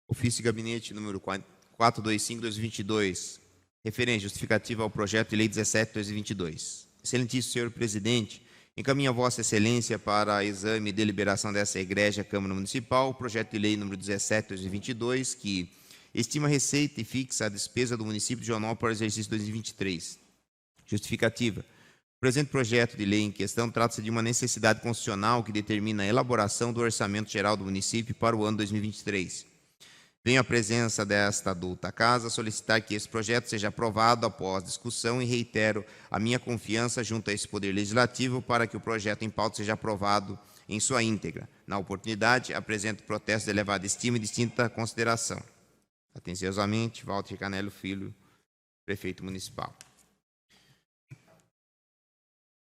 Ofício de Gabinete número 425/2022, referente justificativa ao projeto de lei 17/2022. Excelentíssimo senhor presidente, encaminho a Vossa Excelência para exame e deliberação dessa egrégia Câmara Municipal o projeto de lei número 17/2022, que estima a receita e fixa a despesa do município de Joinópolis para o exercício 2023. Justificativa. O presente projeto de lei em questão trata-se de uma necessidade constitucional que determina a elaboração do orçamento geral do município para o ano 2023. Venho à presença desta adulta casa solicitar que esse projeto seja aprovado após discussão e reitero a minha confiança junto a esse Poder Legislativo para que o projeto em pauta seja aprovado em sua íntegra. Na oportunidade, apresento protesto de elevada estima e distinta consideração. Atenciosamente, Walter Canelo Filho, Prefeito Municipal.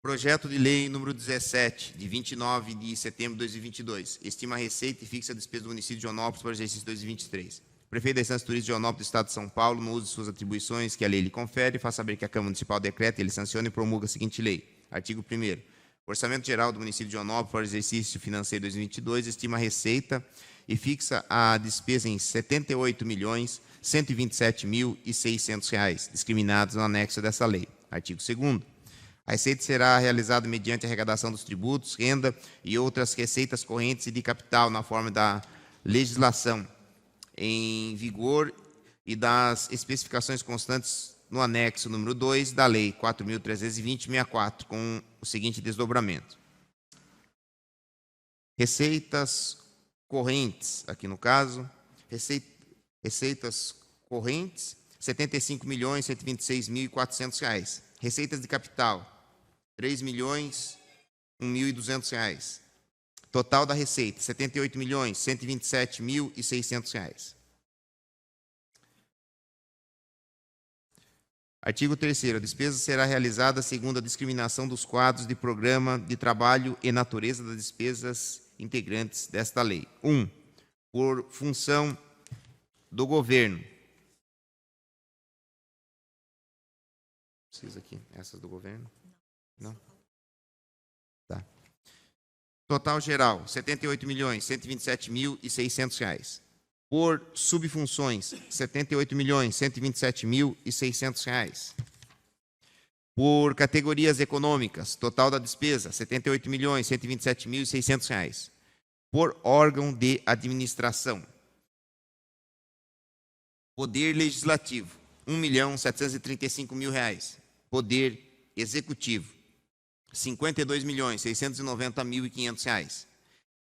Projeto de lei número 17, de 29 de setembro de 2022, estima a receita e fixa a despesa do município de Joinópolis para o exercício 2023. O prefeito da Instância Turística de Joinópolis do Estado de São Paulo, no uso de suas atribuições que a lei lhe confere, faz saber que a Câmara Municipal decreta, ele sanciona e promulga a seguinte lei. Artigo 1º. O Orçamento Geral do município de Joinópolis para o exercício financeiro 2022 estima a receita e fixa a despesa em R$ 78.127.600, discriminados no anexo dessa lei. Artigo 2º. A receita será realizada mediante a arrecadação dos tributos, renda e outras receitas correntes e de capital na forma da legislação em vigor e das especificações constantes no anexo número 2 da Lei 4.320/64, com o seguinte desdobramento. Receitas correntes, aqui no caso, receitas correntes, R$ 75.126.400. Receitas de capital, R$ 3.001.200. Total da receita, R$ 78.127.600. Artigo 3º. A despesa será realizada segundo a discriminação dos quadros de programa de trabalho e natureza das despesas integrantes desta lei. 1. Por função do governo. Precisa aqui, essas do governo? Não? Tá. Total geral, R$ 78.127.600. Por subfunções, R$ 78.127.600. Por categorias econômicas, total da despesa, R$ 78.127.600. Por órgão de administração. Poder Legislativo, R$ 1.735.000. Poder Executivo, R$ 52.690.500.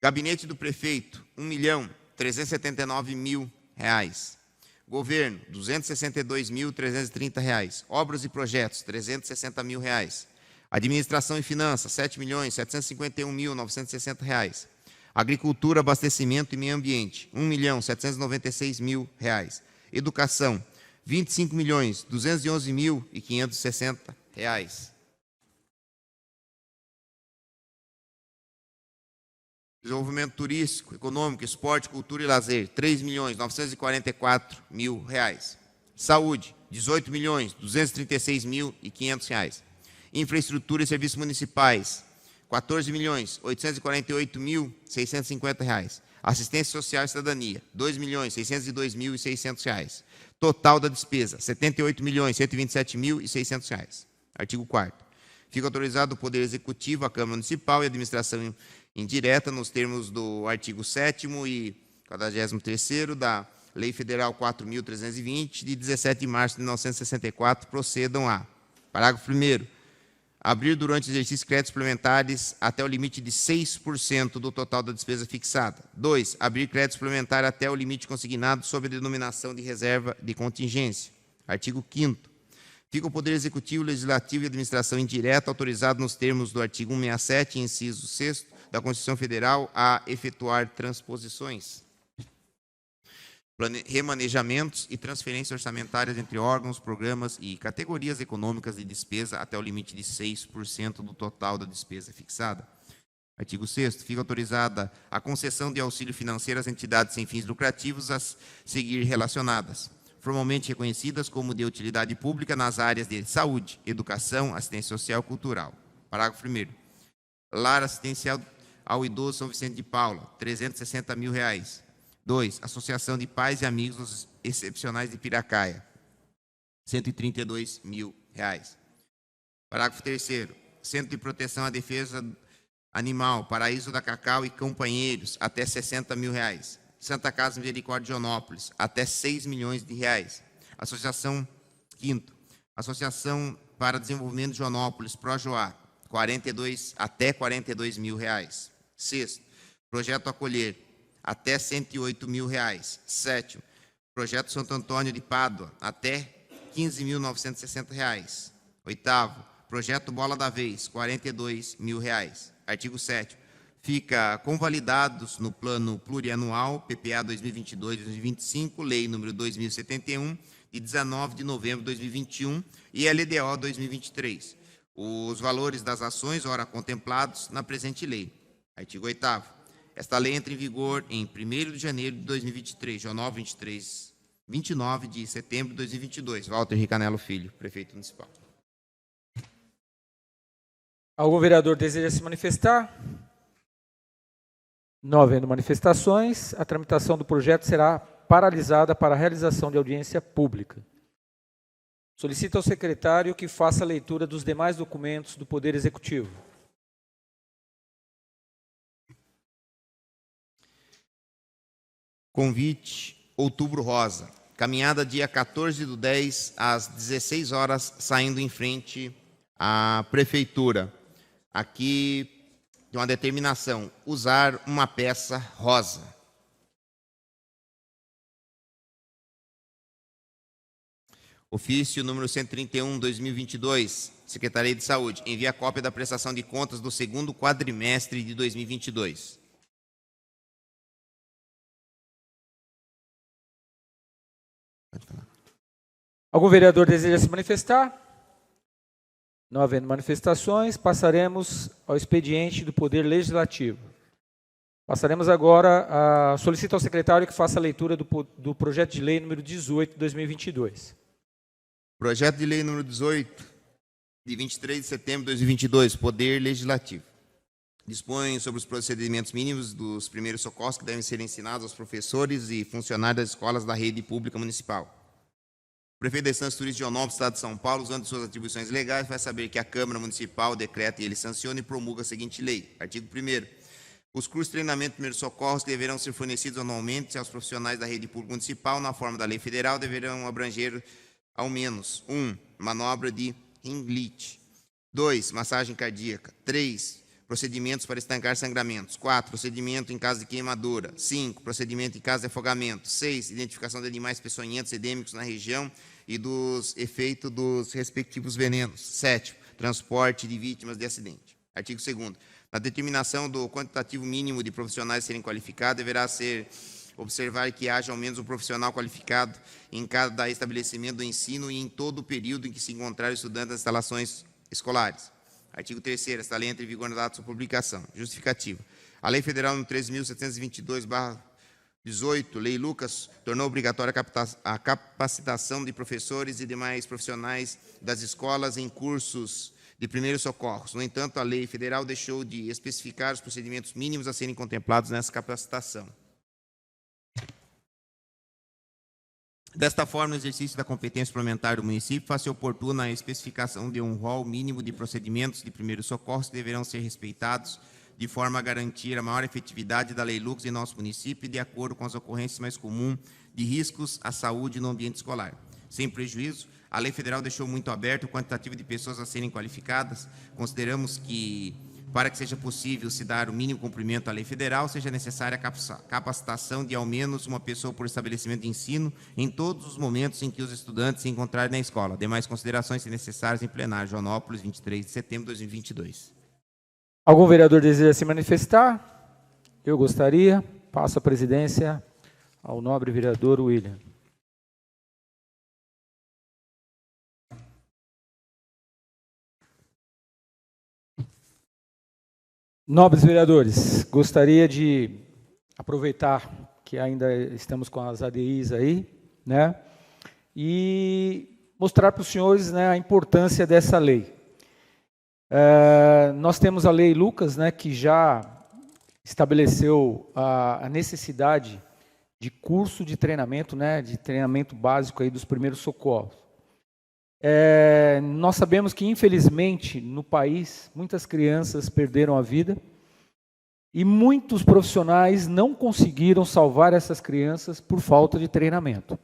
Gabinete do Prefeito, R$ 1.379.000. Governo, R$ 262.330. Obras e projetos, R$ 360.000. Administração e Finanças, R$ 7.751.960. Agricultura, Abastecimento e Meio Ambiente, R$ 1.796.000. Educação, R$ 25.211.560. Desenvolvimento turístico, econômico, esporte, cultura e lazer, R$ 3.944.000. Saúde, R$ 18.236.500. Infraestrutura e serviços municipais, R$ 14.848.650. Assistência Social e Cidadania, R$ 2.602.600. Total da despesa, R$ 78.127.600. Artigo 4º. Fica autorizado o Poder Executivo, a Câmara Municipal e a Administração Indireta, nos termos do artigo 7º e 43º da Lei Federal 4.320, de 17 de março de 1964, procedam a: parágrafo 1º. Abrir durante o exercício créditos suplementares até o limite de 6% do total da despesa fixada. 2. Abrir crédito suplementar até o limite consignado sob a denominação de reserva de contingência. Artigo 5º. Fica o Poder Executivo, Legislativo e Administração Indireta autorizado nos termos do artigo 167, inciso 6º da Constituição Federal, a efetuar transposições, remanejamentos e transferências orçamentárias entre órgãos, programas e categorias econômicas de despesa até o limite de 6% do total da despesa fixada. Artigo 6º. Fica autorizada a concessão de auxílio financeiro às entidades sem fins lucrativos a seguir relacionadas, formalmente reconhecidas como de utilidade pública nas áreas de saúde, educação, assistência social e cultural. Parágrafo 1º. Lar Assistencial ao Idoso São Vicente de Paula, R$ 360.000. 2. Associação de Pais e Amigos dos Excepcionais de Piracaia, R$ 132 mil. Parágrafo 3º. Centro de Proteção à Defesa Animal, Paraíso da Cacau e Companheiros, até R$ 60 mil. Santa Casa Misericórdia de Joanópolis, até R$ 6 milhões. Associação, quinto, Associação para Desenvolvimento de Joanópolis, Projoá, até R$ 42 mil. Sexto, Projeto Acolher, até R$ 108 mil. Sétimo, Projeto Santo Antônio de Pádua, até R$ 15.960. Oitavo, Projeto Bola da Vez, R$ 42 mil. Artigo 7º. Fica convalidados no Plano Plurianual, PPA 2022-2025, Lei nº 2071, de 19 de novembro de 2021, e LDO 2023, os valores das ações, ora contemplados na presente lei. Artigo 8º. Esta lei entra em vigor em 1º de janeiro de 2023, Joanópolis, 29 de setembro de 2022. Walter Ricanello Filho, Prefeito Municipal. Algum vereador deseja se manifestar? Não havendo manifestações, a tramitação do projeto será paralisada para a realização de audiência pública. Solicito ao secretário que faça a leitura dos demais documentos do Poder Executivo. Convite, Outubro Rosa. Caminhada dia 14/10, às 16 horas, saindo em frente à Prefeitura. Aqui, de uma determinação, usar uma peça rosa. Ofício número 131/2022, Secretaria de Saúde. Envia cópia da prestação de contas do segundo quadrimestre de 2022. Pode falar. Algum vereador deseja se manifestar? Não havendo manifestações, passaremos ao expediente do Poder Legislativo. Passaremos agora a... Solicito ao secretário que faça a leitura do projeto de lei número 18 de 2022. Projeto de lei número 18, de 23 de setembro de 2022, Poder Legislativo. Dispõe sobre os procedimentos mínimos dos primeiros socorros que devem ser ensinados aos professores e funcionários das escolas da rede pública municipal. O prefeito da Estância Turística de Joanópolis, Estado de São Paulo, usando suas atribuições legais, faz saber que a Câmara Municipal decreta e ele sanciona e promulga a seguinte lei. Artigo 1º. Os cursos de treinamento de primeiros socorros que deverão ser fornecidos anualmente aos profissionais da rede pública municipal, na forma da lei federal, deverão abranger ao menos 1. Manobra de Heimlich. 2. Massagem cardíaca. 3. Procedimentos para estancar sangramentos. 4. Procedimento em caso de queimadura. 5. Procedimento em caso de afogamento. 6. Identificação de animais peçonhentos endêmicos na região e dos efeitos dos respectivos venenos. 7. Transporte de vítimas de acidente. Artigo 2º. Na determinação do quantitativo mínimo de profissionais a serem qualificados, deverá ser observar que haja ao menos um profissional qualificado em cada estabelecimento do ensino e em todo o período em que se encontrar estudante nas instalações escolares. Artigo 3º. Esta lei entra em vigor na data de sua publicação. Justificativa. A Lei Federal número 13.722/18, Lei Lucas, tornou obrigatória a capacitação de professores e demais profissionais das escolas em cursos de primeiros socorros. No entanto, a Lei Federal deixou de especificar os procedimentos mínimos a serem contemplados nessa capacitação. Desta forma, no exercício da competência suplementar do município, faz-se oportuna a especificação de um rol mínimo de procedimentos de primeiros socorros que deverão ser respeitados de forma a garantir a maior efetividade da Lei Lucas em nosso município e de acordo com as ocorrências mais comuns de riscos à saúde no ambiente escolar. Sem prejuízo, a Lei Federal deixou muito aberto o quantitativo de pessoas a serem qualificadas. Consideramos que, para que seja possível se dar o mínimo cumprimento à lei federal, seja necessária a capacitação de ao menos uma pessoa por estabelecimento de ensino em todos os momentos em que os estudantes se encontrarem na escola. Demais considerações, se necessárias, em plenário. Joanópolis, 23 de setembro de 2022. Algum vereador deseja se manifestar? Eu gostaria. Passo a presidência ao nobre vereador William. Nobres vereadores, gostaria de aproveitar que ainda estamos com as ADIs aí, né, e mostrar para os senhores, né, a importância dessa lei. Nós temos a Lei Lucas, né, que já estabeleceu a necessidade curso de treinamento, né, de treinamento básico aí dos primeiros socorros. Nós sabemos que, infelizmente, no país, muitas crianças perderam a vida e muitos profissionais não conseguiram salvar essas crianças por falta de treinamento.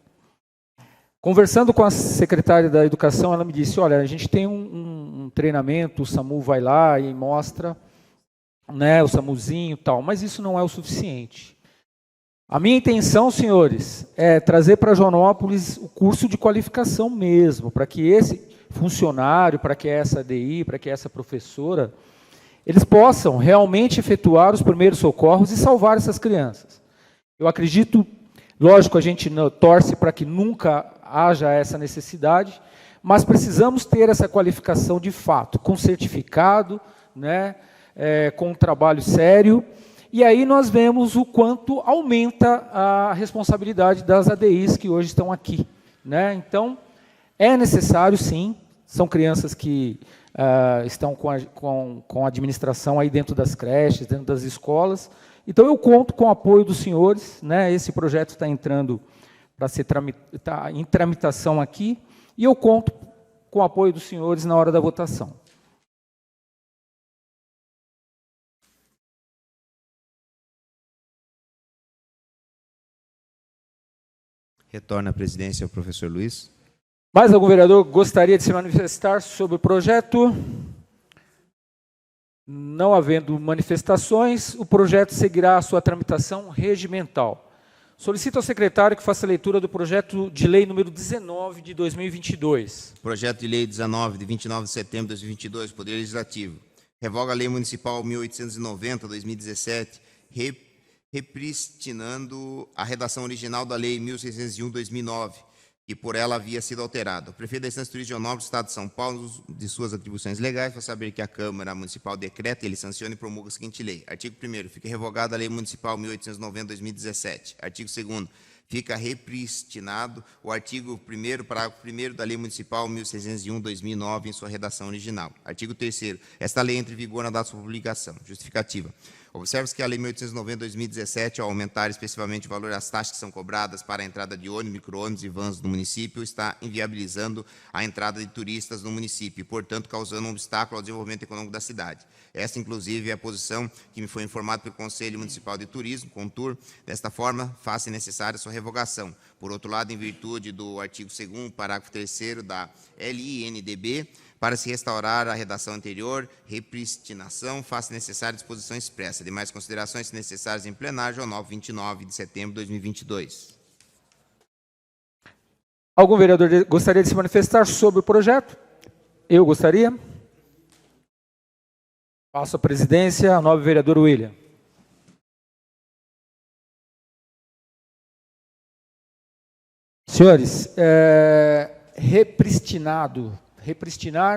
Conversando com a secretária da Educação, ela me disse, olha, a gente tem um treinamento, o SAMU vai lá e mostra, né, o SAMUzinho e tal, mas isso não é o suficiente. A minha intenção, senhores, é trazer para Joanópolis o curso de qualificação mesmo, para que esse funcionário, para que essa ADI, para que essa professora, eles possam realmente efetuar os primeiros socorros e salvar essas crianças. Eu acredito, lógico, a gente torce para que nunca haja essa necessidade, mas precisamos ter essa qualificação de fato, com certificado, né, com um trabalho sério, e aí nós vemos o quanto aumenta a responsabilidade das ADIs que hoje estão aqui, né? Então, é necessário, sim, são crianças que estão com a administração aí dentro das creches, dentro das escolas, então eu conto com o apoio dos senhores, né? Esse projeto está entrando para ser em tramitação aqui, e eu conto com o apoio dos senhores na hora da votação. Retorna à presidência o professor Luiz. Mais algum vereador gostaria de se manifestar sobre o projeto? Não havendo manifestações, o projeto seguirá a sua tramitação regimental. Solicito ao secretário que faça a leitura do projeto de lei número 19 de 2022. Projeto de lei 19, de 29 de setembro de 2022, Poder Legislativo. Revoga a Lei Municipal 1890/2017, repristinando a redação original da Lei 1601/2009, que por ela havia sido alterada. O prefeito da Instância Turística de Joanópolis, Estado de São Paulo, de suas atribuições legais, faz saber que a Câmara Municipal decreta, ele sanciona e promulga a seguinte lei. Artigo 1º, fica revogada a Lei Municipal 1890/2017. Artigo 2º, fica repristinado o artigo 1º, parágrafo 1º da Lei Municipal 1601/2009 em sua redação original. Artigo 3º, esta lei entra em vigor na data de sua publicação. Justificativa. Observa-se que a Lei 1890/2017, ao aumentar especificamente o valor das taxas que são cobradas para a entrada de ônibus, micro-ônibus e vans no município, está inviabilizando a entrada de turistas no município e, portanto, causando um obstáculo ao desenvolvimento econômico da cidade. Esta, inclusive, é a posição que me foi informada pelo Conselho Municipal de Turismo, CONTUR. Desta forma, faz-se necessária sua revogação. Por outro lado, em virtude do artigo 2º, parágrafo 3º da LINDB, para se restaurar a redação anterior, repristinação, faz-se necessária disposição expressa. Demais considerações, se necessárias em plenário, Joanópolis, 29 de setembro de 2022. Algum vereador gostaria de se manifestar sobre o projeto? Eu gostaria. Passo a presidência ao nobre vereador William. Senhores, repristinar,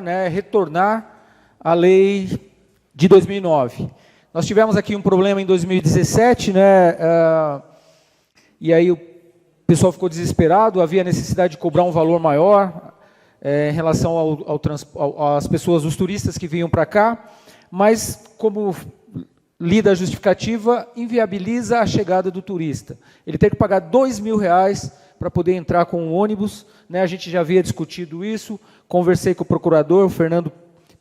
né, retornar à lei de 2009. Nós tivemos aqui um problema em 2017, né, e aí o pessoal ficou desesperado, havia necessidade de cobrar um valor maior em relação às pessoas, os turistas que vinham para cá, mas como lida a justificativa, inviabiliza a chegada do turista. Ele tem que pagar R$2.000 para poder entrar com um ônibus, né? A gente já havia discutido isso, conversei com o procurador, o Fernando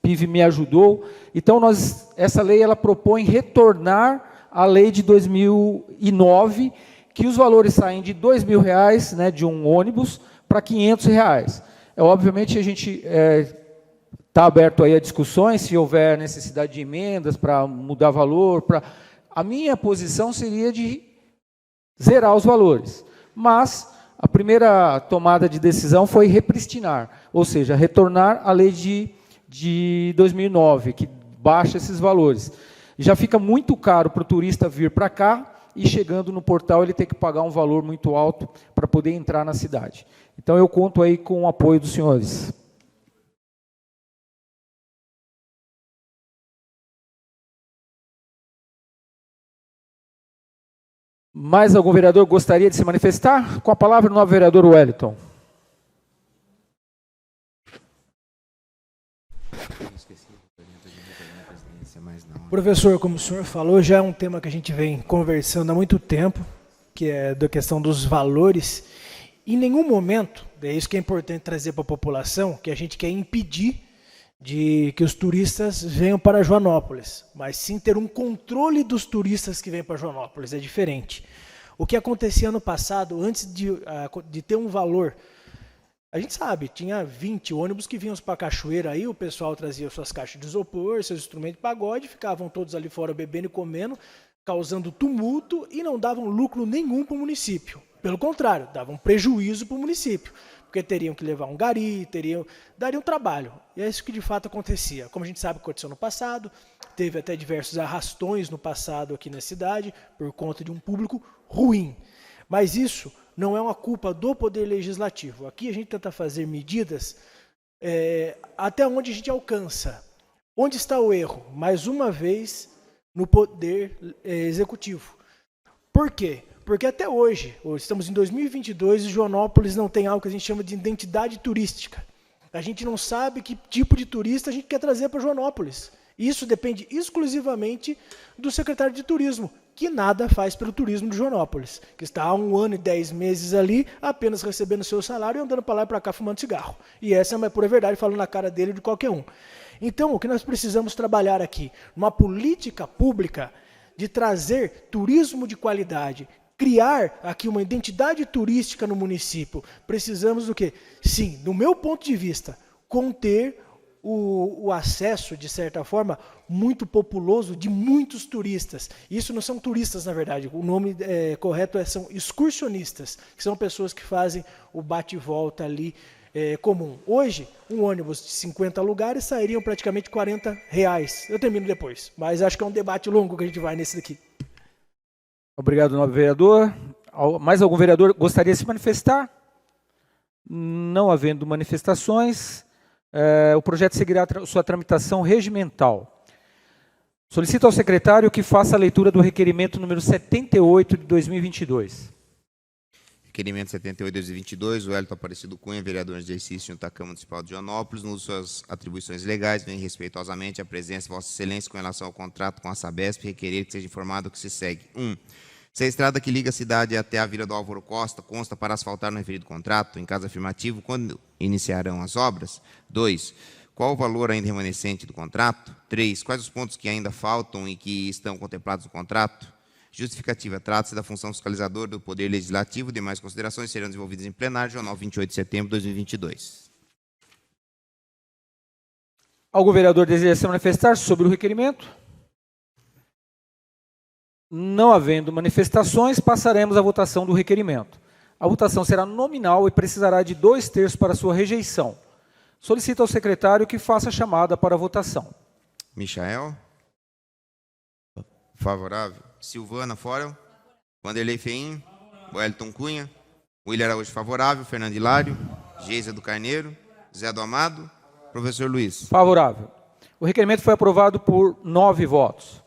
Pive me ajudou. Então, essa lei ela propõe retornar à lei de 2009, que os valores saem de R$2.000, né, de um ônibus, para R$500. Obviamente, a gente está aberto aí a discussões, se houver necessidade de emendas para mudar valor. A minha posição seria de zerar os valores, mas a primeira tomada de decisão foi repristinar, ou seja, retornar à lei de 2009, que baixa esses valores. Já fica muito caro para o turista vir para cá e, chegando no portal, ele tem que pagar um valor muito alto para poder entrar na cidade. Então, eu conto aí com o apoio dos senhores. Mais algum vereador gostaria de se manifestar? Com a palavra o novo vereador Wellington. Professor, como o senhor falou, já é um tema que a gente vem conversando há muito tempo. que é da questão dos valores. Em nenhum momento, é isso que é importante trazer para a população, que a gente quer impedir de que os turistas venham para Joanópolis, mas sim ter um controle dos turistas que vêm para Joanópolis, é diferente. O que acontecia no passado, antes de ter um valor, a gente sabe, tinha 20 ônibus que vinham para a cachoeira, aí o pessoal trazia suas caixas de isopor, seus instrumentos de pagode, ficavam todos ali fora bebendo e comendo, causando tumulto e não davam lucro nenhum para o município. Pelo contrário, davam prejuízo para o município, porque teriam que levar um gari, dariam trabalho. E é isso que de fato acontecia. Como a gente sabe que aconteceu no passado, teve até diversos arrastões no passado aqui na cidade, por conta de um público ruim. Mas isso não é uma culpa do Poder Legislativo. Aqui a gente tenta fazer medidas até onde a gente alcança. Onde está o erro? Mais uma vez, no Poder Executivo. Por quê? Porque até hoje estamos em 2022 e Joanópolis não tem algo que a gente chama de identidade turística. A gente não sabe que tipo de turista a gente quer trazer para Joanópolis. Isso depende exclusivamente do secretário de turismo, que nada faz pelo turismo de Joanópolis, que está há 1 ano e 10 meses ali, apenas recebendo seu salário e andando para lá e para cá fumando cigarro. E essa é uma pura verdade, falando na cara dele de qualquer um. Então, o que nós precisamos trabalhar aqui? Uma política pública de trazer turismo de qualidade, criar aqui uma identidade turística no município. Precisamos do quê? Sim, do meu ponto de vista, conter o acesso, de certa forma, muito populoso de muitos turistas. Isso não são turistas, na verdade. O nome correto são excursionistas, que são pessoas que fazem o bate-volta ali comum. Hoje, um ônibus de 50 lugares sairiam praticamente R$40. Eu termino depois, mas acho que é um debate longo que a gente vai nesse daqui. Obrigado, nobre vereador. Mais algum vereador gostaria de se manifestar? Não havendo manifestações, o projeto seguirá sua tramitação regimental. Solicito ao secretário que faça a leitura do requerimento número 78 de 2022. Requerimento 78/2022, o Wellington Aparecido Cunha, vereador de exercício junto à Câmara Municipal de Joanópolis, no uso de suas atribuições legais, vem respeitosamente a presença de Vossa Excelência com relação ao contrato com a Sabesp, requerer que seja informado o que se segue. 1. Se a estrada que liga a cidade até a Vila do Álvaro Costa consta para asfaltar no referido contrato, em caso afirmativo, quando iniciarão as obras? 2. Qual o valor ainda remanescente do contrato? 3. Quais os pontos que ainda faltam e que estão contemplados no contrato? Justificativa. Trata-se da função fiscalizadora do Poder Legislativo. Demais considerações serão desenvolvidas em plenário, jornal 28 de setembro de 2022. Algum vereador deseja se manifestar sobre o requerimento? Não havendo manifestações, passaremos à votação do requerimento. A votação será nominal e precisará de 2/3 para sua rejeição. Solicito ao secretário que faça a chamada para a votação. Michael? Favorável. Silvana Forel? Vanderlei Feim? Wellington Cunha? William Araújo favorável. Fernando Hilário? Geisa do Carneiro? Zé do Amado? Professor Luiz? Favorável. O requerimento foi aprovado por 9 votos.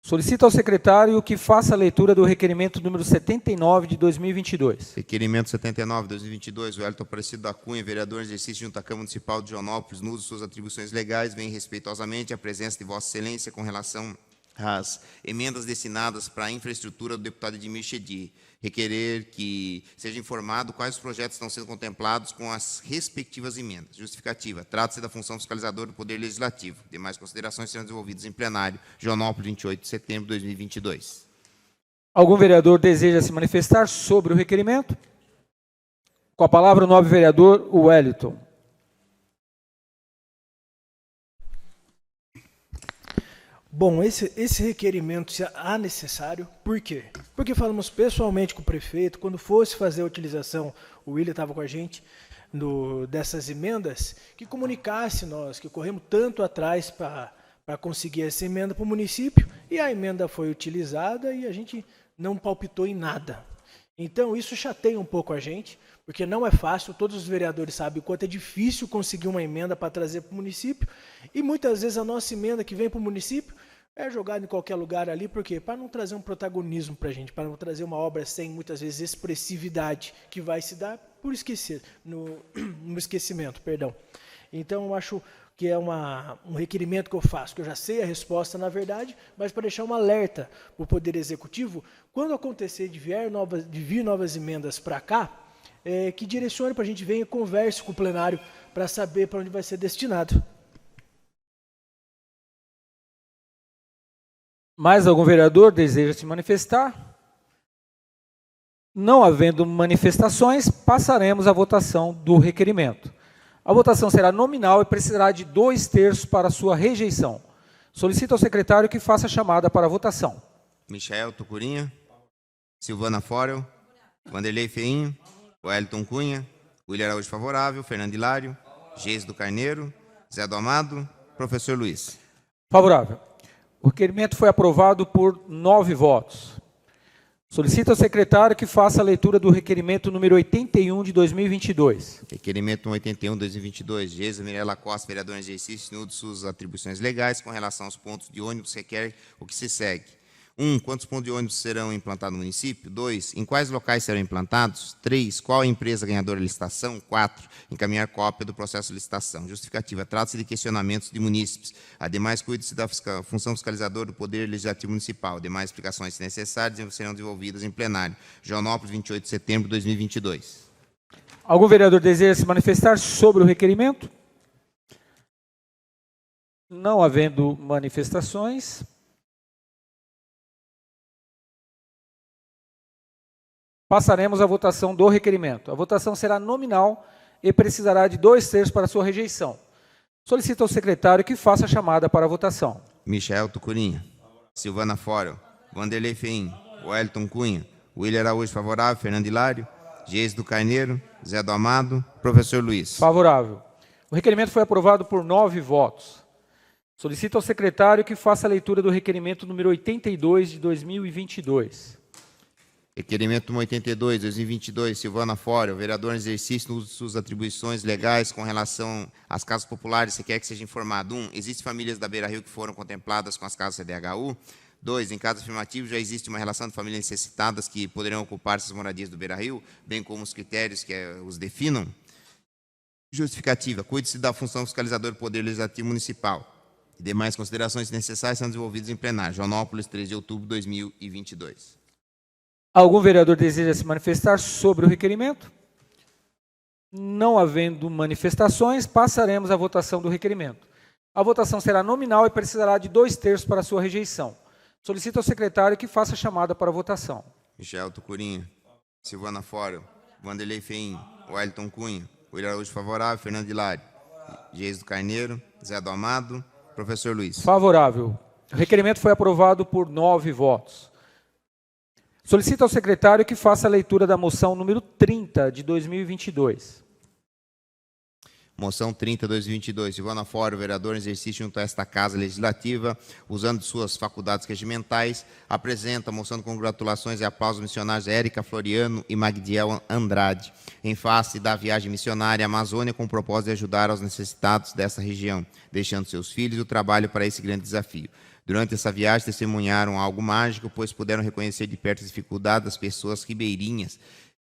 Solicito ao secretário que faça a leitura do requerimento número 79 de 2022. Requerimento 79 de 2022, o Wellington Aparecido da Cunha, vereador em exercício junto à Câmara Municipal de Joanópolis, no uso de suas atribuições legais, vem respeitosamente a presença de Vossa Excelência com relação às emendas destinadas para a infraestrutura do deputado Edmir Chedi. Requerer que seja informado quais os projetos estão sendo contemplados com as respectivas emendas. Justificativa. Trata-se da função fiscalizadora do Poder Legislativo. Demais considerações serão desenvolvidas em plenário. Joanópolis, 28 de setembro de 2022. Algum vereador deseja se manifestar sobre o requerimento? Com a palavra o nobre vereador Wellington. Bom, esse requerimento, se há necessário, por quê? Porque falamos pessoalmente com o prefeito, quando fosse fazer a utilização, o William estava com a gente, dessas emendas, que comunicasse nós, que corremos tanto atrás para conseguir essa emenda para o município, e a emenda foi utilizada e a gente não palpitou em nada. Então, isso chateia um pouco a gente, porque não é fácil, todos os vereadores sabem o quanto é difícil conseguir uma emenda para trazer para o município, e muitas vezes a nossa emenda que vem para o município é jogada em qualquer lugar ali, por quê? Para não trazer um protagonismo para a gente, para não trazer uma obra sem, muitas vezes, expressividade, que vai se dar por esquecer, no esquecimento, perdão. Então, eu acho que é um requerimento que eu faço, que eu já sei a resposta, na verdade, mas para deixar um alerta para o Poder Executivo, quando acontecer de vir novas emendas para cá, que direcione para a gente ver e converse com o plenário para saber para onde vai ser destinado. Mais algum vereador deseja se manifestar? Não havendo manifestações, passaremos à votação do requerimento. A votação será nominal e precisará de 2/3 para sua rejeição. Solicito ao secretário que faça a chamada para a votação. Michael Tucurinha, Silvana Forel, Vanderlei Feinho, Wellington Cunha, William Araújo favorável, Fernando Hilário, Geis do Carneiro, Zé do Amado, professor Luiz. Favorável. O requerimento foi aprovado por 9 votos. Solicito ao secretário que faça a leitura do requerimento número 81 de 2022. Requerimento 81/2022, Geisa Mirela Costa, vereador em exercício, no uso de suas atribuições legais com relação aos pontos de ônibus, requer o que se segue. 1. Quantos pontos de ônibus serão implantados no município? 2. Em quais locais serão implantados? 3. Qual a empresa ganhadora da licitação? 4. Encaminhar cópia do processo de licitação. Justificativa. Trata-se de questionamentos de munícipes. Ademais, cuide-se da função fiscalizadora do Poder Legislativo Municipal. Demais explicações, se necessárias, serão desenvolvidas em plenário. Joanópolis, 28 de setembro de 2022. Algum vereador deseja se manifestar sobre o requerimento? Não havendo manifestações, passaremos à votação do requerimento. A votação será nominal e precisará de 2/3 para sua rejeição. Solicito ao secretário que faça a chamada para a votação. Michael Tucurinha, Silvana Forel, Vanderlei Feinho, Wellington Cunha, William Araújo favorável, Fernando Hilário, Geis do Carneiro, Zé do Amado, professor Luiz. Favorável. O requerimento foi aprovado por 9 votos. Solicito ao secretário que faça a leitura do requerimento número 82 de 2022. Requerimento 82/2022, Silvana Forel, vereador em exercício no uso de suas atribuições legais com relação às casas populares, você quer que seja informado. 1. Existem famílias da Beira Rio que foram contempladas com as casas CDHU. 2. Em caso afirmativo, já existe uma relação de famílias necessitadas que poderão ocupar essas moradias do Beira Rio, bem como os critérios que os definam. Justificativa. Cuide-se da função fiscalizadora do Poder Legislativo Municipal. Demais considerações necessárias são desenvolvidas em plenário. Joanópolis, 3 de outubro de 2022. Algum vereador deseja se manifestar sobre o requerimento? Não havendo manifestações, passaremos à votação do requerimento. A votação será nominal e precisará de 2/3 para sua rejeição. Solicito ao secretário que faça a chamada para a votação. Michael Tucurinha, Silvana Forel, Vanderlei Feinho, Wellington Cunha, William Araújo favorável, Fernando Hilário, Geis do Carneiro, Zé do Amado, professor Luiz. Favorável. O requerimento foi aprovado por 9 votos. Solicito ao secretário que faça a leitura da moção número 30 de 2022. Moção 30/2022, Silvana Forel, vereador em exercício junto a esta Casa Legislativa, usando de suas faculdades regimentais, apresenta a moção de congratulações e aplausos aos missionários Érica Floriano e Magdiel Andrade, em face da viagem missionária à Amazônia, com o propósito de ajudar aos necessitados dessa região, deixando seus filhos o trabalho para esse grande desafio. Durante essa viagem, testemunharam algo mágico, pois puderam reconhecer de perto as dificuldades das pessoas ribeirinhas,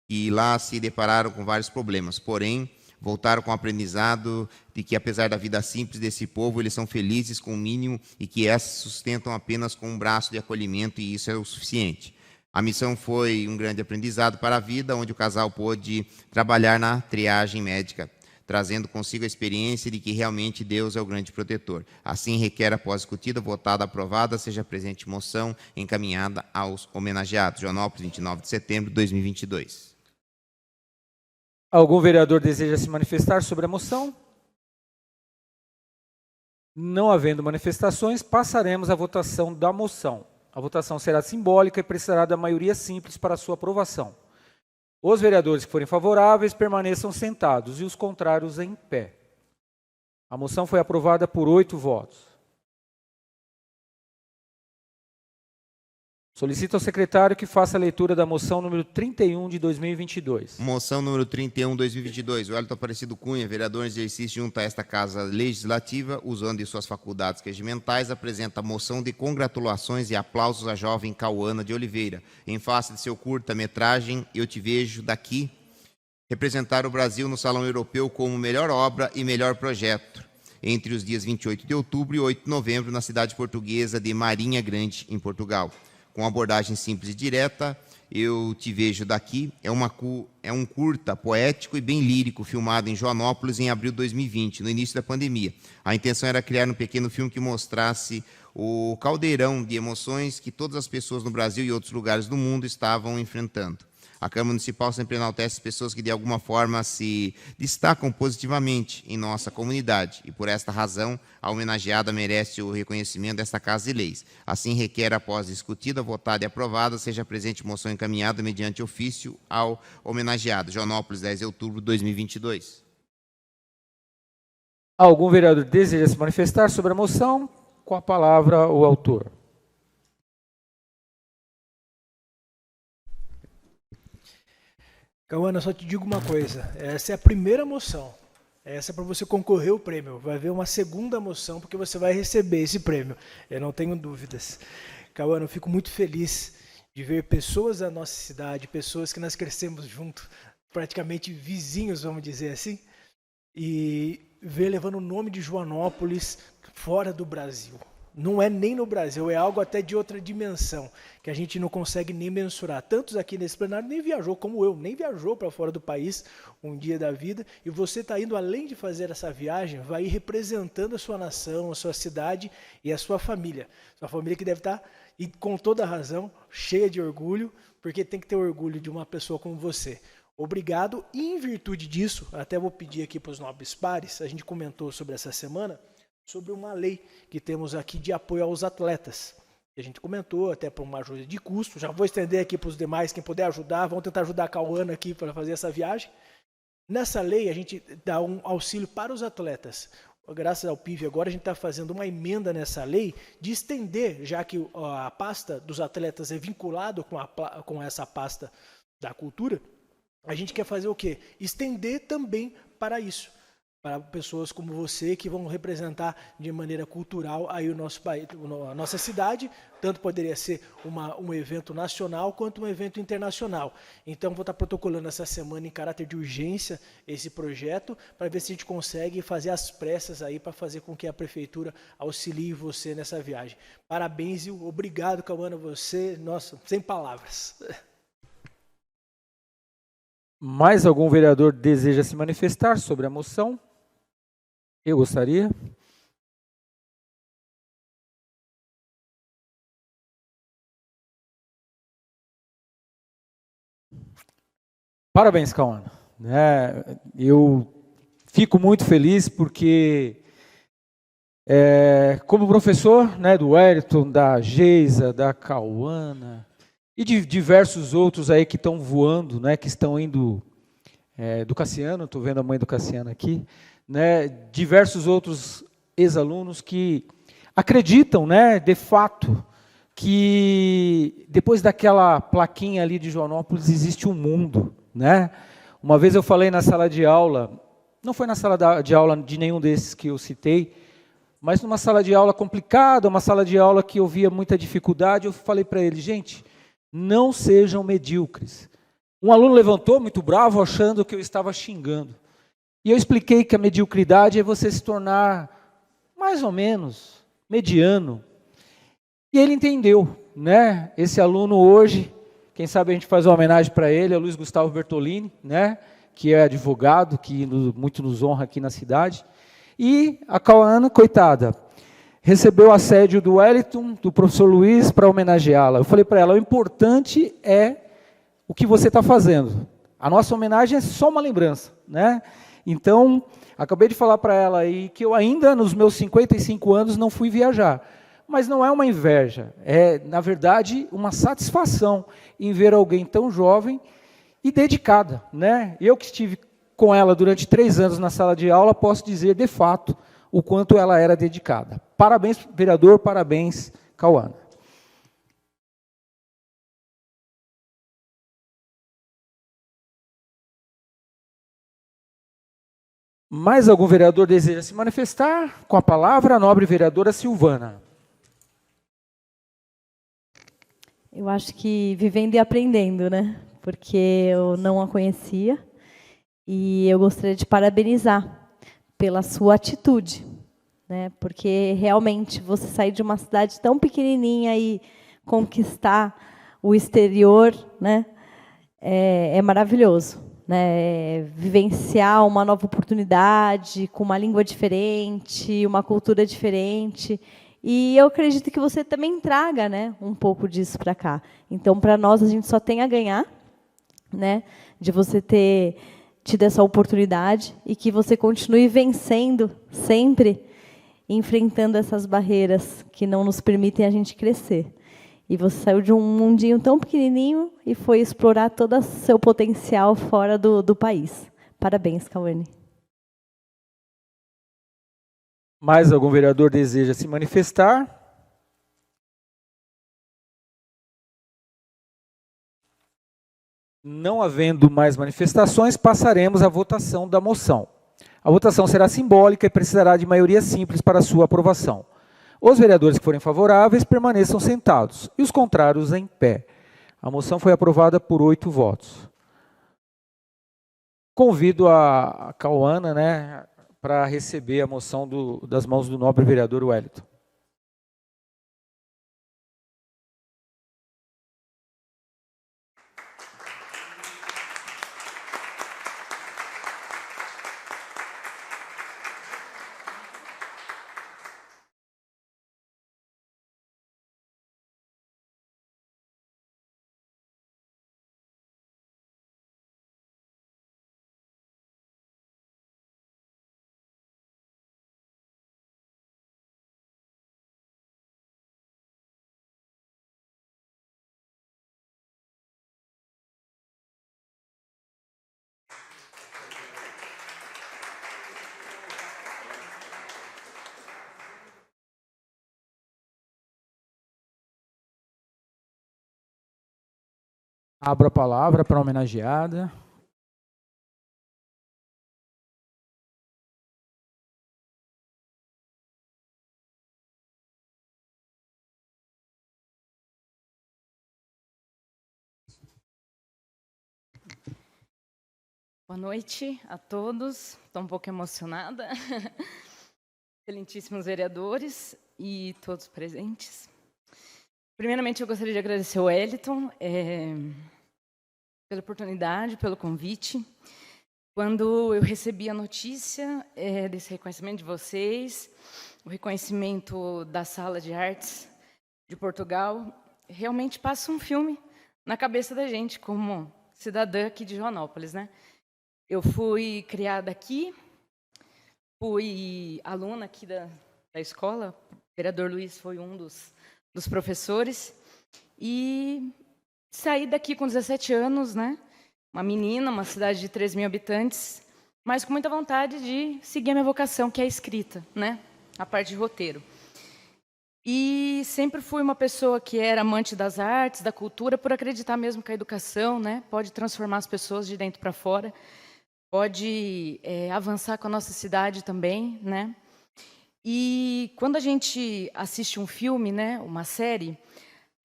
que lá se depararam com vários problemas. Porém, voltaram com o aprendizado de que, apesar da vida simples desse povo, eles são felizes com o mínimo e que essas se sustentam apenas com um braço de acolhimento, e isso é o suficiente. A missão foi um grande aprendizado para a vida, onde o casal pôde trabalhar na triagem médica, trazendo consigo a experiência de que realmente Deus é o grande protetor. Assim, requer, após discutida, votada, aprovada, seja a presente moção encaminhada aos homenageados. Joanópolis, 29 de setembro de 2022. Algum vereador deseja se manifestar sobre a moção? Não havendo manifestações, passaremos à votação da moção. A votação será simbólica e precisará da maioria simples para sua aprovação. Os vereadores que forem favoráveis permaneçam sentados e os contrários em pé. A moção foi aprovada por 8 votos. Solicito ao secretário que faça a leitura da moção número 31 de 2022. Moção número 31/2022. Wellington Aparecido Cunha, vereador em exercício junto a esta Casa Legislativa, usando de suas faculdades regimentais, apresenta a moção de congratulações e aplausos à jovem Cauana de Oliveira. Em face de seu curta-metragem Eu Te Vejo Daqui, representar o Brasil no Salão Europeu como melhor obra e melhor projeto, entre os dias 28 de outubro e 8 de novembro, na cidade portuguesa de Marinha Grande, em Portugal. Com abordagem simples e direta, Eu Te Vejo Daqui é um curta poético e bem lírico, filmado em Joanópolis em abril de 2020, no início da pandemia. A intenção era criar um pequeno filme que mostrasse o caldeirão de emoções que todas as pessoas no Brasil e outros lugares do mundo estavam enfrentando. A Câmara Municipal sempre enaltece pessoas que, de alguma forma, se destacam positivamente em nossa comunidade. E, por esta razão, a homenageada merece o reconhecimento desta Casa de Leis. Assim, requer, após discutida, votada e aprovada, seja presente moção encaminhada mediante ofício ao homenageado. Joanópolis, 10 de outubro de 2022. Algum vereador deseja se manifestar sobre a moção? Com a palavra, o autor. Cauana, só te digo uma coisa, essa é a primeira moção, essa é para você concorrer ao prêmio, vai haver uma segunda moção porque você vai receber esse prêmio, eu não tenho dúvidas. Cauana, eu fico muito feliz de ver pessoas da nossa cidade, pessoas que nós crescemos junto, praticamente vizinhos, vamos dizer assim, e ver levando o nome de Joanópolis fora do Brasil. Não é nem no Brasil, é algo até de outra dimensão, que a gente não consegue nem mensurar. Tantos aqui nesse plenário nem viajou, como eu, nem viajou para fora do país um dia da vida, e você está indo, além de fazer essa viagem, vai ir representando a sua nação, a sua cidade e a sua família. Sua família que deve estar, e com toda razão, cheia de orgulho, porque tem que ter orgulho de uma pessoa como você. Obrigado, e em virtude disso, até vou pedir aqui para os nobres pares, a gente comentou sobre essa semana, sobre uma lei que temos aqui de apoio aos atletas. A gente comentou até por uma ajuda de custo, já vou estender aqui para os demais, quem puder ajudar, vamos tentar ajudar a Cauana aqui para fazer essa viagem. Nessa lei a gente dá um auxílio para os atletas. Graças ao PIV agora a gente está fazendo uma emenda nessa lei de estender, já que a pasta dos atletas é vinculado com essa pasta da cultura, a gente quer fazer o quê? Estender também para isso. Para pessoas como você que vão representar de maneira cultural aí o nosso país, a nossa cidade, tanto poderia ser um evento nacional quanto um evento internacional. Então vou estar protocolando essa semana em caráter de urgência esse projeto para ver se a gente consegue fazer as pressas aí para fazer com que a prefeitura auxilie você nessa viagem. Parabéns e obrigado, Cauana, você, nossa, sem palavras. Mais algum vereador deseja se manifestar sobre a moção? Eu gostaria. Parabéns, Cauana. Eu fico muito feliz porque, como professor, do Wellington, da Geisa, da Cauana e de diversos outros aí que estão voando, que estão indo, do Cassiano, estou vendo a mãe do Cassiano aqui, diversos outros ex-alunos que acreditam, de fato, que depois daquela plaquinha ali de Joanópolis existe um mundo, Uma vez eu falei na sala de aula, não foi na sala de aula de nenhum desses que eu citei, mas numa sala de aula complicada, uma sala de aula que eu via muita dificuldade, eu falei para ele, gente, não sejam medíocres. Um aluno levantou muito bravo, achando que eu estava xingando. E eu expliquei que a mediocridade é você se tornar mais ou menos mediano. E ele entendeu, Esse aluno hoje, quem sabe a gente faz uma homenagem para ele, é o Luiz Gustavo Bertolini, que é advogado, que muito nos honra aqui na cidade. E a Cauana, coitada, recebeu assédio do Wellington, do professor Luiz, para homenageá-la. Eu falei para ela, o importante é o que você está fazendo. A nossa homenagem é só uma lembrança, Então, acabei de falar para ela aí que eu ainda, nos meus 55 anos, não fui viajar. Mas não é uma inveja, é, na verdade, uma satisfação em ver alguém tão jovem e dedicada, Eu que estive com ela durante 3 anos na sala de aula, posso dizer, de fato, o quanto ela era dedicada. Parabéns, vereador, parabéns, Cauana. Mais algum vereador deseja se manifestar? Com a palavra, a nobre vereadora Silvana. Eu acho que vivendo e aprendendo, Porque eu não a conhecia. E eu gostaria de parabenizar pela sua atitude, né? Porque realmente você sair de uma cidade tão pequenininha e conquistar o exterior, né? É maravilhoso, né? Vivenciar uma nova oportunidade com uma língua diferente, uma cultura diferente. E eu acredito que você também traga, né, um pouco disso para cá. Então, para nós, a gente só tem a ganhar, né, de você ter tido essa oportunidade e que você continue vencendo sempre, enfrentando essas barreiras que não nos permitem a gente crescer. E você saiu de um mundinho tão pequenininho e foi explorar todo o seu potencial fora do país. Parabéns, Cauane. Mais algum vereador deseja se manifestar? Não havendo mais manifestações, passaremos à votação da moção. A votação será simbólica e precisará de maioria simples para sua aprovação. Os vereadores que forem favoráveis permaneçam sentados e os contrários em pé. A moção foi aprovada por 8 votos. Convido a Cauana, né, para receber a moção das mãos do nobre vereador Wellington. Abro a palavra para a homenageada. Boa noite a todos. Estou um pouco emocionada. Excelentíssimos vereadores e todos presentes. Primeiramente, eu gostaria de agradecer ao Wellington pela oportunidade, pelo convite. Quando eu recebi a notícia desse reconhecimento de vocês, o reconhecimento da Sala de Artes de Portugal, realmente passa um filme na cabeça da gente, como cidadã aqui de Joanópolis, né? Eu fui criada aqui, fui aluna aqui da escola, o vereador Luiz foi um dos professores, e saí daqui com 17 anos, né? Uma menina, uma cidade de 3.000 habitantes, mas com muita vontade de seguir a minha vocação, que é a escrita, né? A parte de roteiro. E sempre fui uma pessoa que era amante das artes, da cultura, por acreditar mesmo que a educação, né, pode transformar as pessoas de dentro para fora, pode avançar com a nossa cidade também, né? E quando a gente assiste um filme, né, uma série,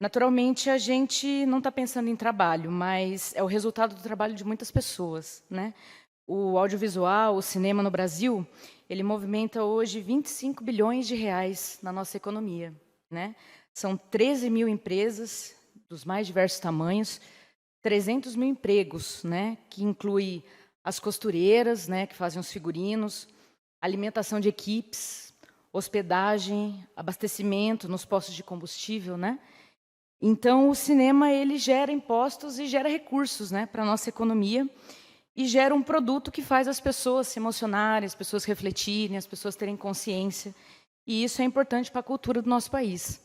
naturalmente a gente não está pensando em trabalho, mas é o resultado do trabalho de muitas pessoas, né? O audiovisual, o cinema no Brasil, ele movimenta hoje 25 bilhões de reais na nossa economia, né? São 13.000 empresas dos mais diversos tamanhos, 300 mil empregos, né? Que inclui as costureiras, né? Que fazem os figurinos, alimentação de equipes, hospedagem, abastecimento nos postos de combustível, né? Então, o cinema ele gera impostos e gera recursos, né, para a nossa economia e gera um produto que faz as pessoas se emocionarem, as pessoas refletirem, as pessoas terem consciência. E isso é importante para a cultura do nosso país.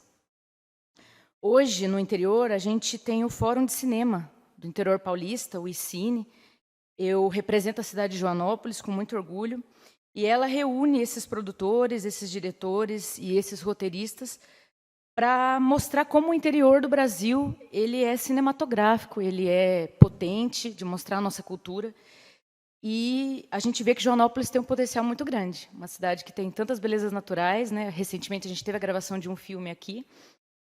Hoje, no interior, a gente tem o Fórum de Cinema do interior paulista, o ICINE. Eu represento a cidade de Joanópolis com muito orgulho. E ela reúne esses produtores, esses diretores e esses roteiristas para mostrar como o interior do Brasil ele é cinematográfico, ele é potente de mostrar a nossa cultura. E a gente vê que Joanópolis tem um potencial muito grande. Uma cidade que tem tantas belezas naturais, né? Recentemente a gente teve a gravação de um filme aqui.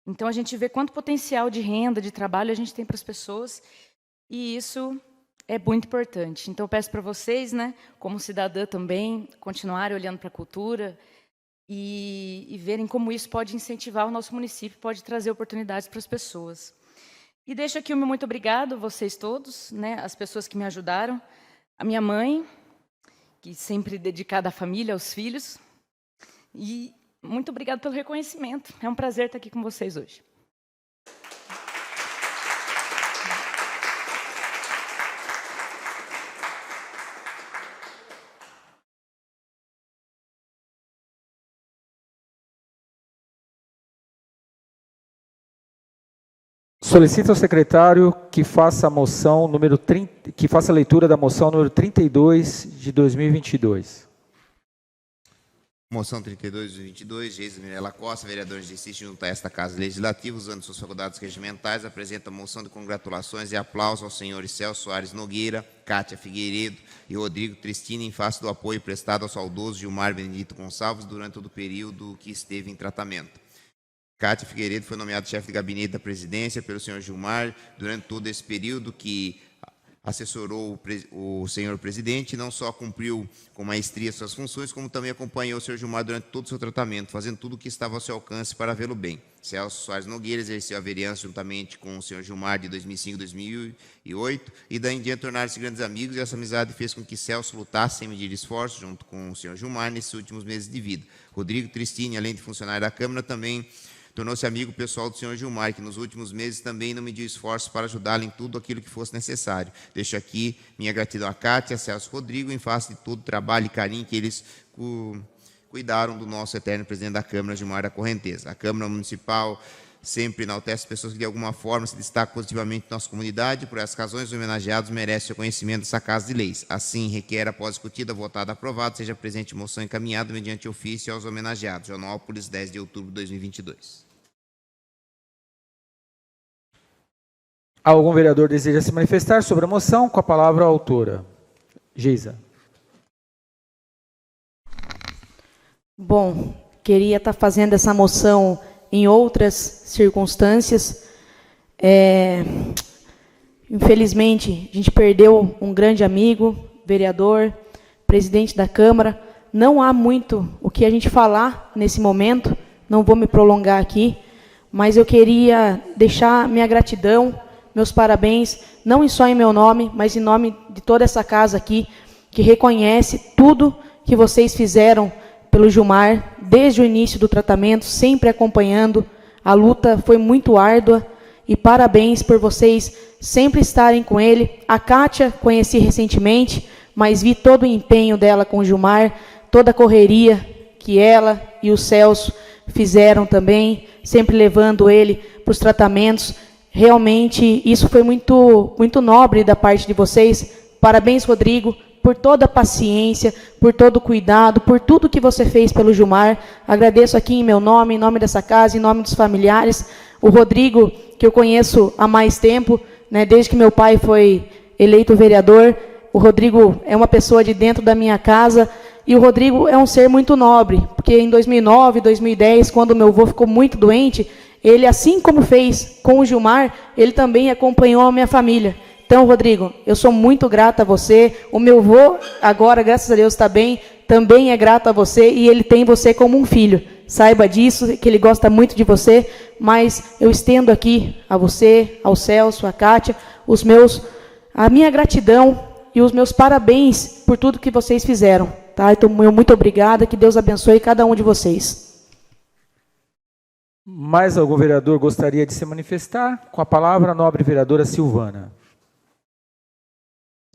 Então a gente vê quanto potencial de renda, de trabalho a gente tem para as pessoas. E isso é muito importante. Então, eu peço para vocês, né, como cidadã também, continuarem olhando para a cultura e verem como isso pode incentivar o nosso município, pode trazer oportunidades para as pessoas. E deixo aqui o meu muito obrigado, vocês todos, né, as pessoas que me ajudaram, a minha mãe, que sempre dedicada à família, aos filhos, e muito obrigado pelo reconhecimento. É um prazer estar aqui com vocês hoje. Solicito ao secretário que faça a moção número 30, que faça a leitura da moção número 32 de 2022. Moção 32 de 2022, Geisa Mirela Costa, vereadores de insistem junto a esta Casa Legislativa, usando suas faculdades regimentais, apresenta a moção de congratulações e aplausos aos senhores Celso Soares Nogueira, Cátia Figueiredo e Rodrigo Tristini em face do apoio prestado ao saudoso Gilmar Benedito Gonçalves durante todo o período que esteve em tratamento. Cátia Figueiredo foi nomeada chefe de gabinete da presidência pelo senhor Gilmar durante todo esse período que assessorou o senhor presidente, não só cumpriu com maestria suas funções, como também acompanhou o senhor Gilmar durante todo o seu tratamento, fazendo tudo o que estava ao seu alcance para vê-lo bem. Celso Soares Nogueira exerceu a vereança juntamente com o senhor Gilmar de 2005 a 2008, e daí em diante tornaram-se grandes amigos, e essa amizade fez com que Celso lutasse sem medir esforços junto com o senhor Gilmar nesses últimos meses de vida. Rodrigo Tristini, além de funcionário da Câmara, também tornou-se amigo pessoal do senhor Gilmar, que nos últimos meses também não mediu esforços para ajudá-lo em tudo aquilo que fosse necessário. Deixo aqui minha gratidão a Cátia, a Celso Rodrigo, em face de todo o trabalho e carinho que eles cuidaram do nosso eterno presidente da Câmara, Gilmar da Correnteza. A Câmara Municipal sempre enaltece pessoas que de alguma forma se destacam positivamente na nossa comunidade, por essas razões, os homenageados merecem o conhecimento dessa Casa de Leis. Assim, requer, após discutida, votada, aprovada, seja presente moção encaminhada mediante ofício aos homenageados. Joanópolis, 10 de outubro de 2022. Algum vereador deseja se manifestar sobre a moção? Com a palavra a autora. Geisa. Bom, queria estar fazendo essa moção em outras circunstâncias. Infelizmente, a gente perdeu um grande amigo, vereador, presidente da Câmara. Não há muito o que a gente falar nesse momento, não vou me prolongar aqui, mas eu queria deixar minha gratidão, meus parabéns, não só em meu nome, mas em nome de toda essa casa aqui, que reconhece tudo que vocês fizeram pelo Gilmar, desde o início do tratamento, sempre acompanhando. A luta foi muito árdua, e parabéns por vocês sempre estarem com ele. A Cátia conheci recentemente, mas vi todo o empenho dela com o Gilmar, toda a correria que ela e o Celso fizeram também, sempre levando ele para os tratamentos. Realmente, isso foi muito, muito nobre da parte de vocês. Parabéns, Rodrigo, por toda a paciência, por todo o cuidado, por tudo que você fez pelo Gilmar. Agradeço aqui em meu nome, em nome dessa casa, em nome dos familiares. O Rodrigo, que eu conheço há mais tempo, né, desde que meu pai foi eleito vereador, o Rodrigo é uma pessoa de dentro da minha casa, e o Rodrigo é um ser muito nobre, porque em 2009, 2010, quando meu avô ficou muito doente, ele, assim como fez com o Gilmar, ele também acompanhou a minha família. Então, Rodrigo, eu sou muito grata a você. O meu avô, agora, graças a Deus, está bem, também é grato a você, e ele tem você como um filho. Saiba disso, que ele gosta muito de você, mas eu estendo aqui a você, ao Celso, a Cátia, a minha gratidão e os meus parabéns por tudo que vocês fizeram. Tá? Então, muito obrigada, que Deus abençoe cada um de vocês. Mais algum vereador gostaria de se manifestar? Com a palavra, a nobre vereadora Silvana.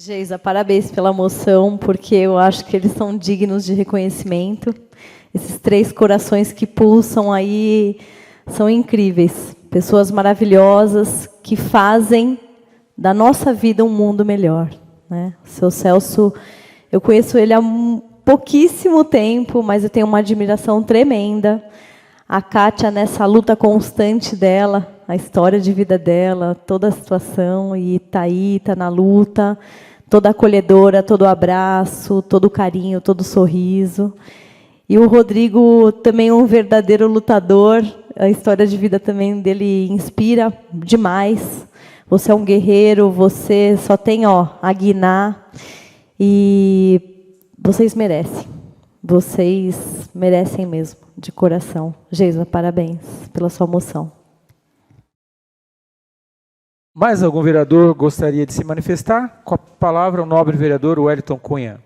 Geisa, parabéns pela moção, porque eu acho que eles são dignos de reconhecimento. Esses 3 corações que pulsam aí são incríveis. Pessoas maravilhosas que fazem da nossa vida um mundo melhor, né? O seu Celso, eu conheço ele há pouquíssimo tempo, mas eu tenho uma admiração tremenda. A Cátia, nessa luta constante dela, a história de vida dela, toda a situação, e está aí, está na luta, toda acolhedora, todo o abraço, todo o carinho, todo o sorriso. E o Rodrigo também é um verdadeiro lutador, a história de vida também dele inspira demais. Você é um guerreiro, você só tem, a guinar. E vocês merecem. Vocês merecem mesmo, de coração. Geisa, parabéns pela sua moção. Mais algum vereador gostaria de se manifestar? Com a palavra, o nobre vereador Wellington Cunha.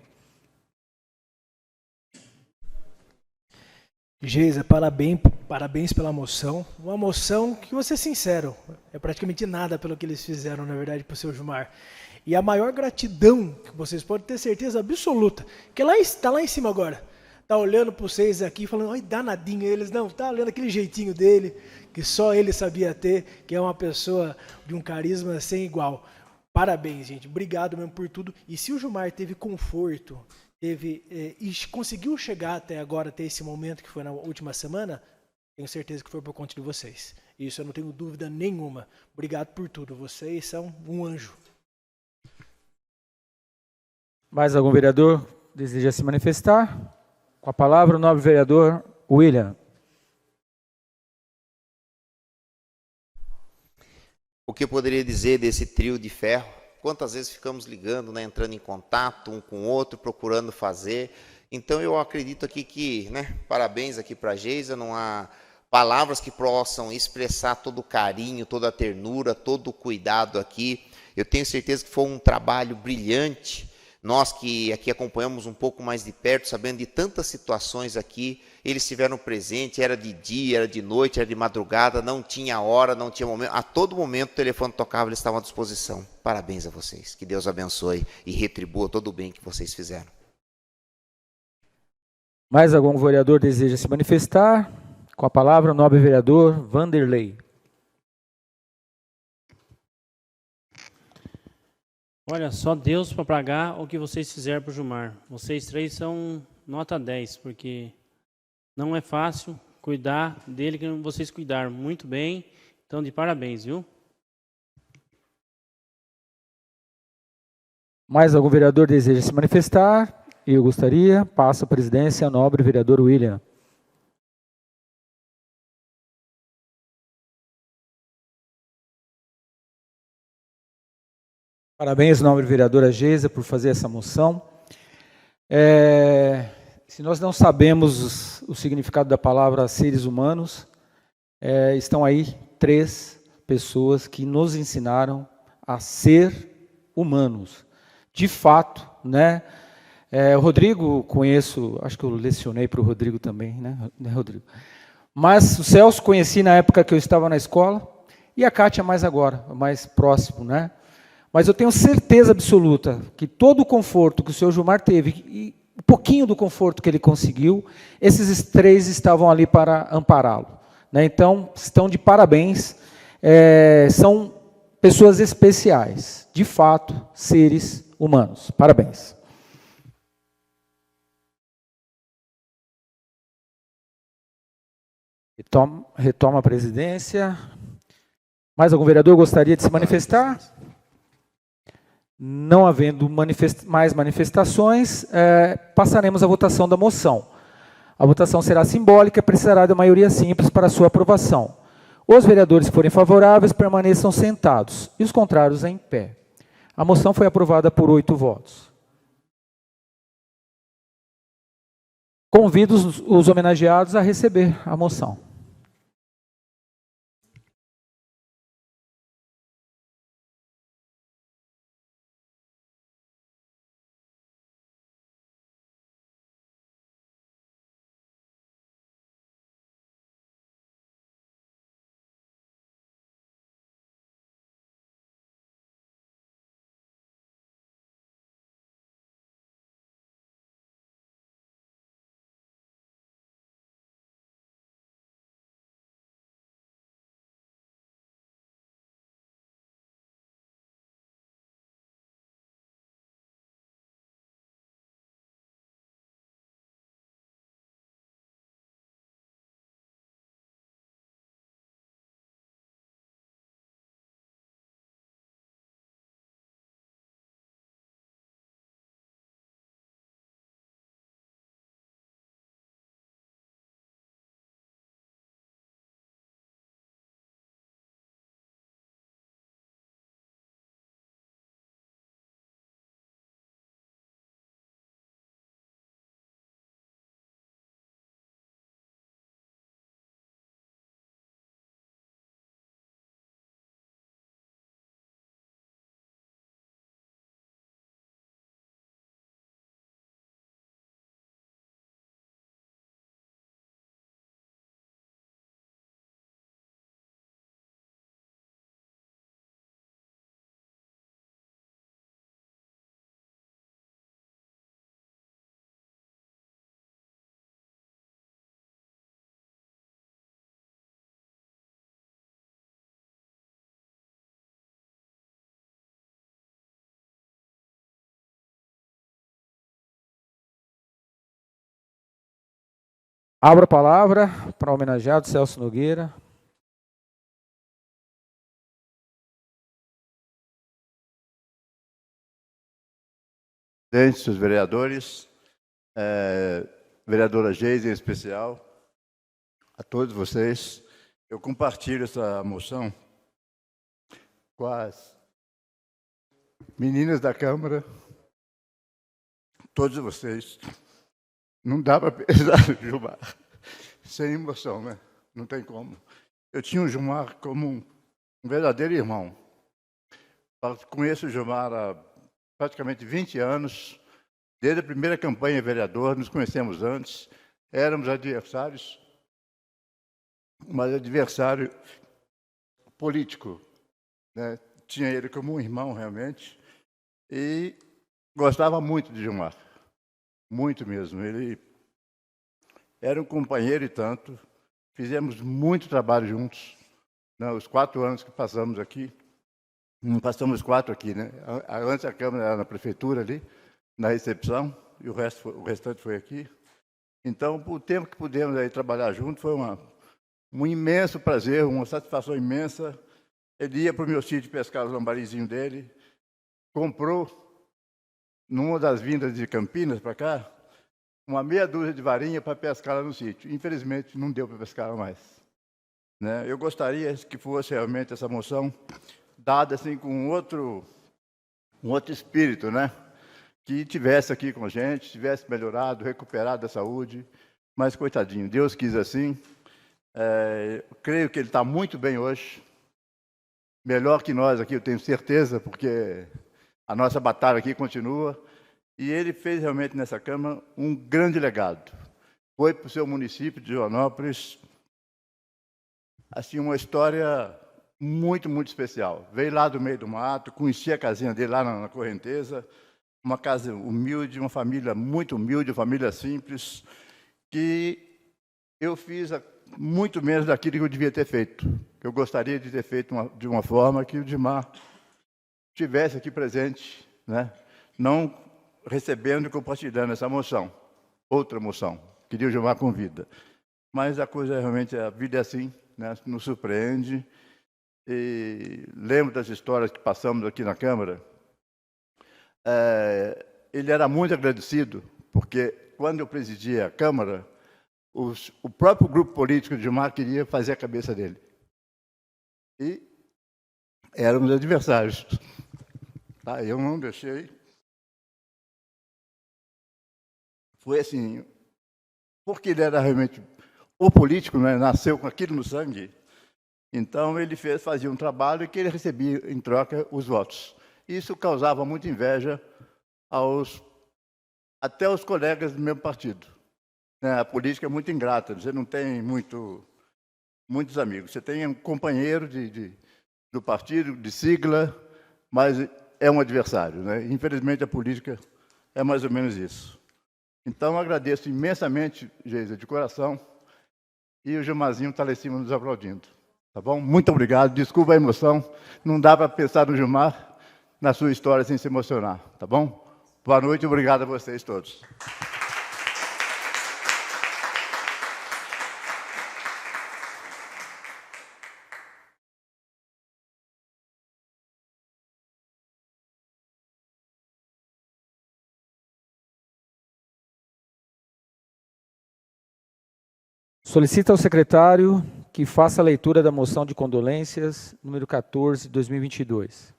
Geisa, parabéns pela moção. Uma moção que, vou ser sincero, é praticamente nada pelo que eles fizeram, na verdade, para o seu Gilmar. E a maior gratidão, que vocês podem ter certeza absoluta, que ela está lá em cima agora. Está olhando para vocês aqui, falando, olha, danadinho eles. Não, está olhando aquele jeitinho dele, que só ele sabia ter, que é uma pessoa de um carisma sem igual. Parabéns, gente. Obrigado mesmo por tudo. E se o Gilmar teve conforto, e conseguiu chegar até agora, até esse momento que foi na última semana, tenho certeza que foi por conta de vocês. Isso eu não tenho dúvida nenhuma. Obrigado por tudo. Vocês são um anjo. Mais algum vereador deseja se manifestar? Com a palavra, o nobre vereador William. O que eu poderia dizer desse trio de ferro? Quantas vezes ficamos ligando, né, entrando em contato um com o outro, procurando fazer. Então eu acredito aqui que, né, parabéns aqui para a Geisa, não há palavras que possam expressar todo o carinho, toda a ternura, todo o cuidado aqui. Eu tenho certeza que foi um trabalho brilhante. Nós que aqui acompanhamos um pouco mais de perto, sabendo de tantas situações aqui, eles estiveram presentes, era de dia, era de noite, era de madrugada, não tinha hora, não tinha momento, a todo momento o telefone tocava, eles estavam à disposição. Parabéns a vocês, que Deus abençoe e retribua todo o bem que vocês fizeram. Mais algum vereador deseja se manifestar? Com a palavra, o nobre vereador Vanderlei. Olha, só Deus para pagar o que vocês fizeram para o Gilmar. Vocês três são nota 10, porque não é fácil cuidar dele que vocês cuidaram muito bem. Então, de parabéns, viu? Mais algum vereador deseja se manifestar? Eu gostaria. Passo a presidência ao nobre vereador William. Parabéns, nobre vereadora Geisa, por fazer essa moção. Se nós não sabemos o significado da palavra seres humanos, estão aí 3 pessoas que nos ensinaram a ser humanos. De fato, né? O Rodrigo, conheço, acho que eu lecionei para o Rodrigo também, né, Rodrigo? Mas o Celso conheci na época que eu estava na escola, e a Kátia mais agora, mais próximo, né? Mas eu tenho certeza absoluta que todo o conforto que o senhor Gilmar teve, e um pouquinho do conforto que ele conseguiu, esses 3 estavam ali para ampará-lo, né? Então, estão de parabéns, são pessoas especiais, de fato, seres humanos. Parabéns. Retoma a presidência. Mais algum vereador gostaria de se manifestar? Não havendo mais manifestações, passaremos à votação da moção. A votação será simbólica e precisará de maioria simples para sua aprovação. Os vereadores que forem favoráveis permaneçam sentados e os contrários em pé. A moção foi aprovada por 8 votos. Convido os homenageados a receber a moção. Abro a palavra para o homenageado Celso Nogueira. Presidente, senhores vereadores, vereadora Geise em especial, a todos vocês, eu compartilho essa moção com as meninas da Câmara, todos vocês. Não dá para pensar no Gilmar sem emoção, né? Não tem como. Eu tinha o Gilmar como um verdadeiro irmão. Conheço o Gilmar há praticamente 20 anos, desde a primeira campanha vereador, nos conhecemos antes, éramos adversários, mas adversário político, né? Tinha ele como um irmão, realmente, e gostava muito de Gilmar, muito mesmo. Ele era um companheiro e tanto, fizemos muito trabalho juntos, né? Os 4 anos que passamos aqui, não passamos 4 aqui, né? Antes a Câmara era na Prefeitura ali, na recepção, e o restante foi aqui. Então, o tempo que pudemos aí trabalhar juntos foi um imenso prazer, uma satisfação imensa. Ele ia para o meu sítio pescar os lambarizinhos dele, comprou, numa das vindas de Campinas para cá, uma meia dúzia de varinha para pescar lá no sítio. Infelizmente, não deu para pescar mais, né? Eu gostaria que fosse realmente essa moção dada assim com um outro espírito, né? Que tivesse aqui com a gente, tivesse melhorado, recuperado a saúde, mas coitadinho, Deus quis assim. Eu creio que ele está muito bem hoje, melhor que nós aqui, eu tenho certeza, porque a nossa batalha aqui continua, e ele fez realmente nessa Câmara um grande legado. Foi para o seu município de Joanópolis, assim, uma história muito, muito especial. Veio lá do meio do mato, conheci a casinha dele lá na Correnteza, uma casa humilde, uma família muito humilde, uma família simples, que eu fiz muito menos daquilo que eu devia ter feito. Eu gostaria de ter feito de uma forma que o Gilmar estivesse aqui presente, né? Não recebendo e compartilhando essa moção, outra moção, que o Gilmar convida. Mas a coisa realmente, a vida é assim, né? Nos surpreende. E lembro das histórias que passamos aqui na Câmara. Ele era muito agradecido, porque quando eu presidia a Câmara, o próprio grupo político de Gilmar queria fazer a cabeça dele. E éramos adversários. Tá? Eu não deixei. Foi assim, porque ele era realmente o político, né? Nasceu com aquilo no sangue. Então, ele fazia um trabalho que ele recebia, em troca, os votos. Isso causava muita inveja até aos colegas do mesmo partido. A política é muito ingrata, você não tem muitos amigos. Você tem um companheiro do partido, de sigla, mas é um adversário, né? Infelizmente, a política é mais ou menos isso. Então, agradeço imensamente, Geisa, de coração, e o Gilmarzinho está lá em cima nos aplaudindo. Tá bom? Muito obrigado. Desculpa a emoção. Não dá para pensar no Gilmar, na sua história, sem se emocionar. Tá bom? Boa noite e obrigado a vocês todos. Solicita ao secretário que faça a leitura da moção de condolências, número 14, 2022.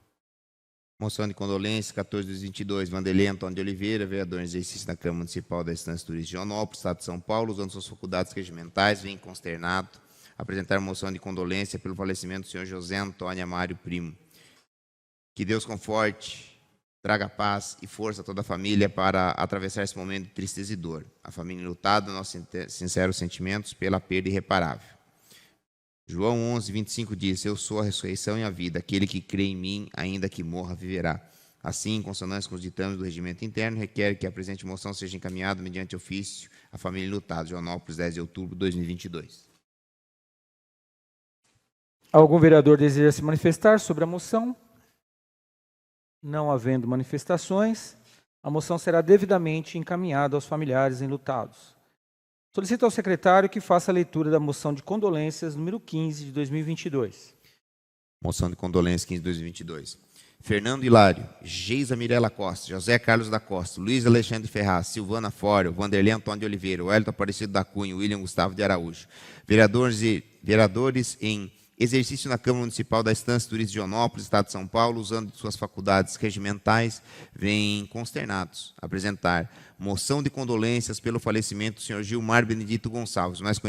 Moção de condolências, 14/2022, Vanderlei Antônio de Oliveira, vereador em exercício da Câmara Municipal da Estância Turística de Joanópolis, Estado de São Paulo, usando suas faculdades regimentais, vem consternado apresentar moção de condolência pelo falecimento do senhor José Antônio Amário Primo. Que Deus conforte, traga paz e força a toda a família para atravessar esse momento de tristeza e dor. A família enlutada, nossos sinceros sentimentos pela perda irreparável. João 11:25 diz: eu sou a ressurreição e a vida, aquele que crê em mim, ainda que morra, viverá. Assim, em consonância com os ditames do regimento interno, requer que a presente moção seja encaminhada mediante ofício à família enlutada, Joanópolis, 10 de outubro de 2022. Algum vereador deseja se manifestar sobre a moção? Não havendo manifestações, a moção será devidamente encaminhada aos familiares enlutados. Solicito ao secretário que faça a leitura da moção de condolências número 15 de 2022. Moção de condolências 15 de 2022. Fernando Hilário, Geisa Mirela Costa, José Carlos da Costa, Luiz Alexandre Ferraz, Silvana Fório, Vanderlei Antônio de Oliveira, Wellington Aparecido da Cunha, William Gustavo de Araújo. Vereadores em exercício na Câmara Municipal da Estância Turística de Joanópolis, Estado de São Paulo, usando de suas faculdades regimentais, vêm consternados apresentar moção de condolências pelo falecimento do senhor Gilmar Benedito Gonçalves, mais conhecido